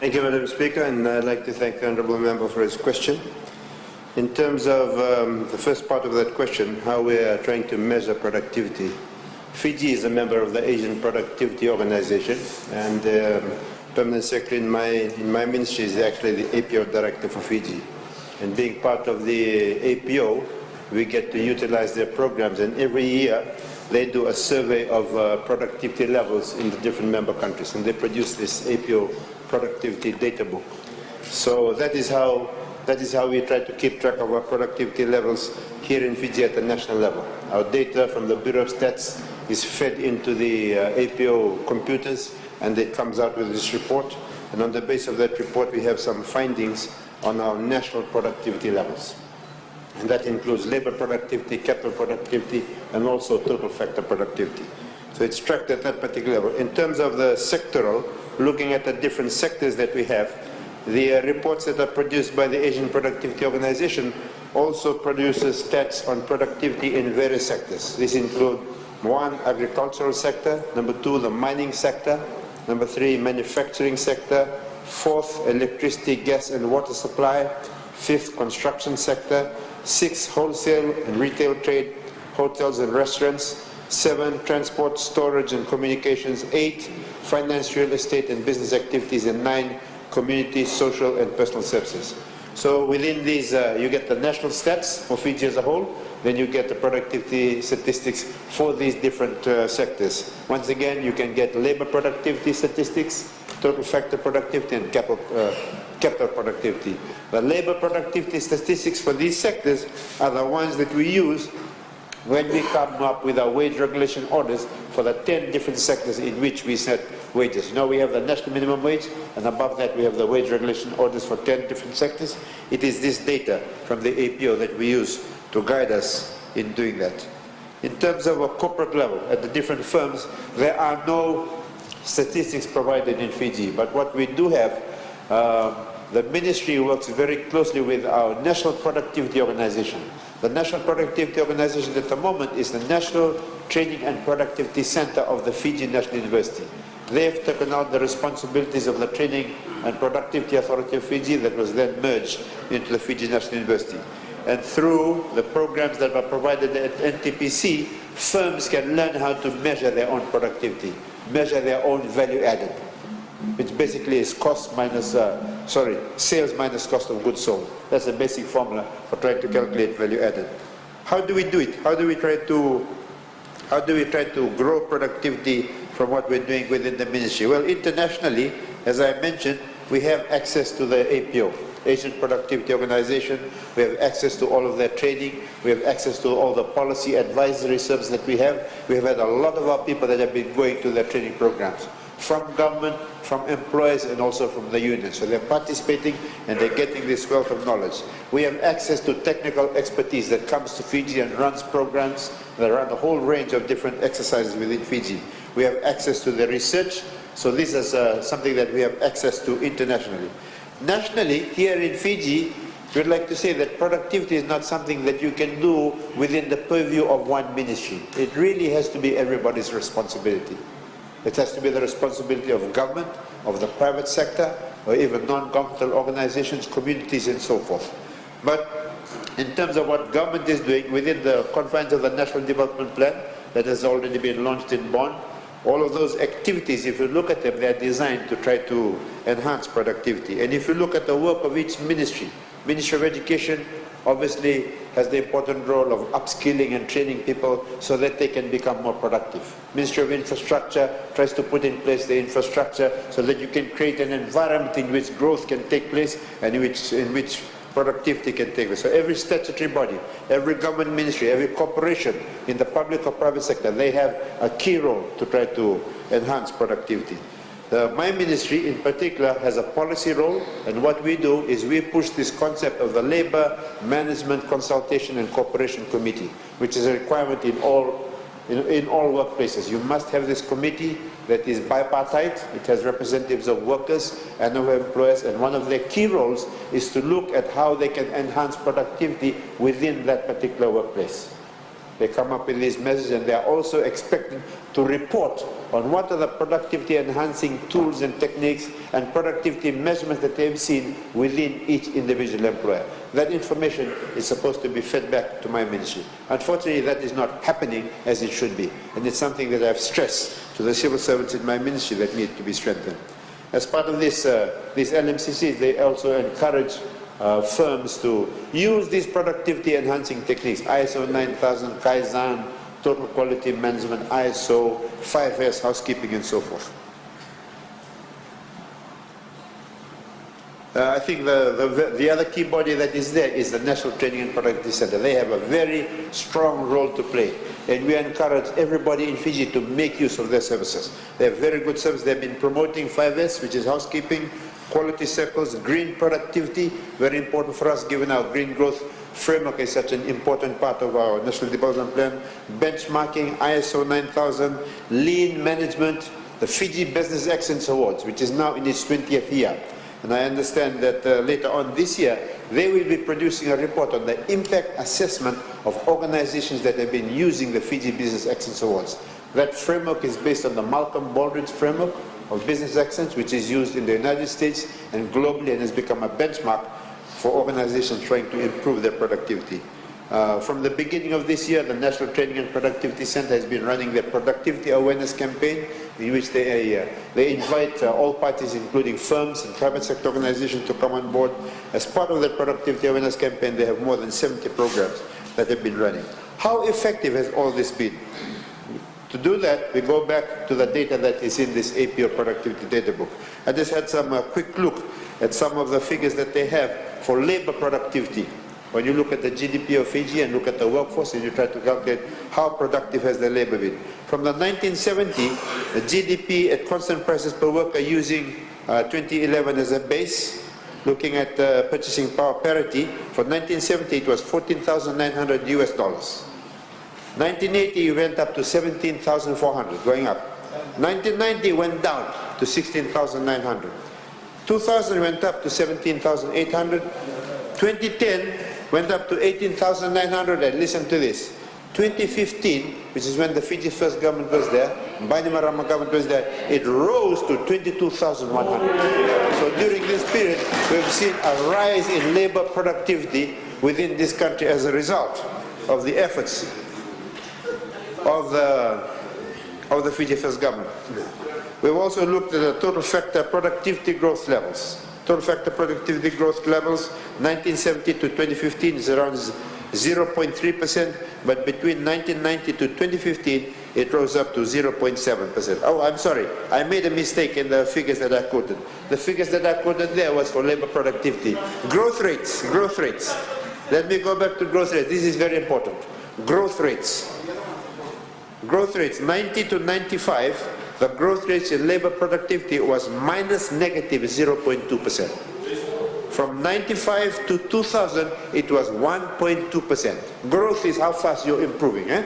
Thank you, Madam Speaker, and I'd like to thank the Honourable Member for his question. In terms of the first part of that question, how we are trying to measure productivity, Fiji is a member of the Asian Productivity Organization, and the Permanent Secretary in my ministry is actually the APO Director for Fiji. And being part of the APO, we get to utilize their programs, and every year they do a survey of productivity levels in the different member countries, and they produce this APO productivity data book. So that is how we try to keep track of our productivity levels here in Fiji at the national level. Our data from the Bureau of Stats is fed into the APO computers, and it comes out with this report. And on the basis of that report, we have some findings on our national productivity levels. And that includes labor productivity, capital productivity, and also total factor productivity. So it's tracked at that particular level. In terms of the sectoral, looking at the different sectors that we have, the reports that are produced by the Asian Productivity Organization also produces stats on productivity in various sectors. These include 1, agricultural sector, number 2, the mining sector, number 3, manufacturing sector, 4th, electricity, gas and water supply, 5th, construction sector, 6, wholesale and retail trade, hotels and restaurants, 7, transport, storage and communications, 8, finance, real estate and business activities, and 9, community, social and personal services. So within these, you get the national stats for Fiji as a whole, then you get the productivity statistics for these different sectors. Once again, you can get labor productivity statistics, total factor productivity, and capital productivity. The labor productivity statistics for these sectors are the ones that we use when we come up with our wage regulation orders for the 10 different sectors in which we set wages. Now we have the national minimum wage, and above that we have the wage regulation orders for 10 different sectors. It is this data from the APO that we use to guide us in doing that. In terms of a corporate level, at the different firms, there are no statistics provided in Fiji, but what we do have, the ministry works very closely with our National Productivity Organization. The National Productivity Organization at the moment is the National Training and Productivity Center of the Fiji National University. They have taken out the responsibilities of the Training and Productivity Authority of Fiji that was then merged into the Fiji National University. And through the programs that are provided at NTPC, firms can learn how to measure their own productivity, measure their own value added, which basically is sales minus cost of goods sold. That's the basic formula for trying to calculate value added. How do we do it? How do we try to grow productivity from what we're doing within the ministry? Well, internationally, as I mentioned, we have access to the APO, Asian Productivity Organization. We have access to all of their training. We have access to all the policy advisory services that we have. We have had a lot of our people that have been going to their training programs, from government, from employers, and also from the union. So they're participating and they're getting this wealth of knowledge. We have access to technical expertise that comes to Fiji and runs programs that run a whole range of different exercises within Fiji. We have access to the research. So this is something that we have access to internationally. Nationally, here in Fiji, we'd like to say that productivity is not something that you can do within the purview of one ministry. It really has to be everybody's responsibility. It has to be the responsibility of government, of the private sector, or even non-governmental organizations, communities, and so forth. But in terms of what government is doing within the confines of the National Development Plan that has already been launched in Bonn, all of those activities, if you look at them, they are designed to try to enhance productivity. And if you look at the work of each ministry, Ministry of Education obviously has the important role of upskilling and training people so that they can become more productive. Ministry of Infrastructure tries to put in place the infrastructure so that you can create an environment in which growth can take place and in which productivity can take place. So every statutory body, every government ministry, every corporation in the public or private sector, they have a key role to try to enhance productivity. My ministry in particular has a policy role, and what we do is we push this concept of the Labour Management Consultation and Cooperation Committee, which is a requirement in all workplaces. You must have this committee that is bipartite. It has representatives of workers and of employers, and one of their key roles is to look at how they can enhance productivity within that particular workplace. They come up with these measures, and they are also expected to report on what are the productivity enhancing tools and techniques and productivity measurements that they've seen within each individual employer. That information is supposed to be fed back to my ministry. Unfortunately, that is not happening as it should be, and it's something that I've stressed to the civil servants in my ministry that need to be strengthened. As part of this, these LMCCs, they also encourage firms to use these productivity enhancing techniques, ISO 9000, Kaizen, total quality management, ISO, 5S, housekeeping, and so forth. I think the other key body that is there is the National Training and Productivity Center. They have a very strong role to play, and we encourage everybody in Fiji to make use of their services. They have very good service. They've been promoting 5S, which is housekeeping, quality circles, green productivity, very important for us given our green growth framework is such an important part of our National Development Plan, benchmarking, ISO 9000, lean management, the Fiji Business Excellence Awards, which is now in its 20th year. And I understand that later on this year, they will be producing a report on the impact assessment of organizations that have been using the Fiji Business Excellence Awards. That framework is based on the Malcolm Baldrige framework of business excellence, which is used in the United States and globally and has become a benchmark for organizations trying to improve their productivity. From the beginning of this year, the National Training and Productivity Center has been running their productivity awareness campaign, in which they invite all parties, including firms and private sector organizations, to come on board. As part of their productivity awareness campaign, they have more than 70 programs that have been running. How effective has all this been? To do that, we go back to the data that is in this APO productivity data book. I just had some quick look at some of the figures that they have for labor productivity. When you look at the GDP of Fiji and look at the workforce and you try to calculate how productive has the labor been. From the 1970, the GDP at constant prices per worker using 2011 as a base, looking at purchasing power parity, for 1970 it was $14,900 US. 1980 it went up to 17,400, going up. 1990 went down to 16,900. 2000 went up to 17,800. 2010 went up to 18,900, and listen to this. 2015, which is when the Fiji first government was there, Bainimarama government was there, it rose to 22,100. So during this period, we've seen a rise in labor productivity within this country as a result of the efforts of the Fiji first government. We've also looked at the total factor productivity growth levels. Total factor productivity growth levels, 1970 to 2015 is around 0.3%, but between 1990 to 2015, it rose up to 0.7%. Oh, I'm sorry, I made a mistake in the figures that I quoted. The figures that I quoted there was for labor productivity. Growth rates, growth rates. Let me go back to growth rates. This is very important. Growth rates. Growth rates, 90 to 95. The growth rate in labor productivity was negative 0.2%. From 95 to 2000, it was 1.2%. Growth is how fast you're improving.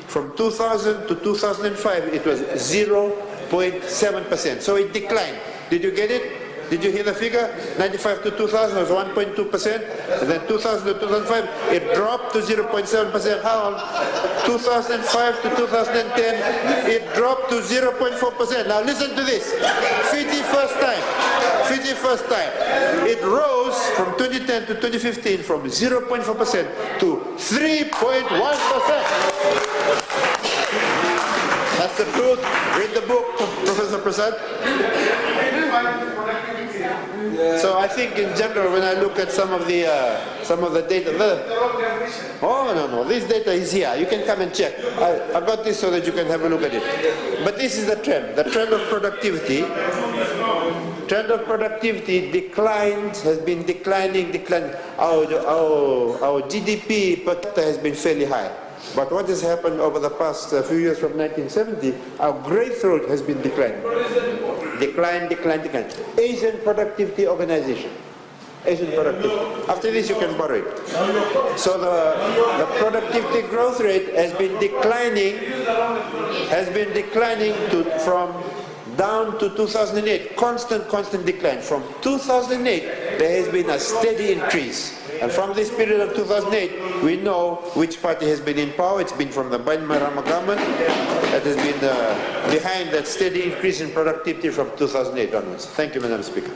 From 2000 to 2005, it was 0.7%. So it declined. Did you get it? Did you hear the figure? 95 to 2000 was 1.2%, and then 2000 to 2005, it dropped to 0.7%. How long? 2005 to 2010, it dropped to 0.4%. Now listen to this. Fiji first time. Fiji first time. It rose from 2010 to 2015 from 0.4% to 3.1%. That's the truth. Read the book, Professor Prasad. So I think in general, when I look at some of the data, no, this data is here. You can come and check. I got this so that you can have a look at it. But this is the trend. The trend of productivity. Trend of productivity declines, has been declining. Our GDP per capita has been fairly high. But what has happened over the past few years from 1970, our growth rate has been declining. Decline. Asian Productivity Organization. Asian Productivity. After this you can borrow it. So the productivity growth rate has been declining, from down to 2008, constant decline. From 2008, there has been a steady increase. And from this period of 2008, We know which party has been in power. It's been from the Bainimarama government that has been behind that steady increase in productivity from 2008 onwards. Thank you, Madam Speaker.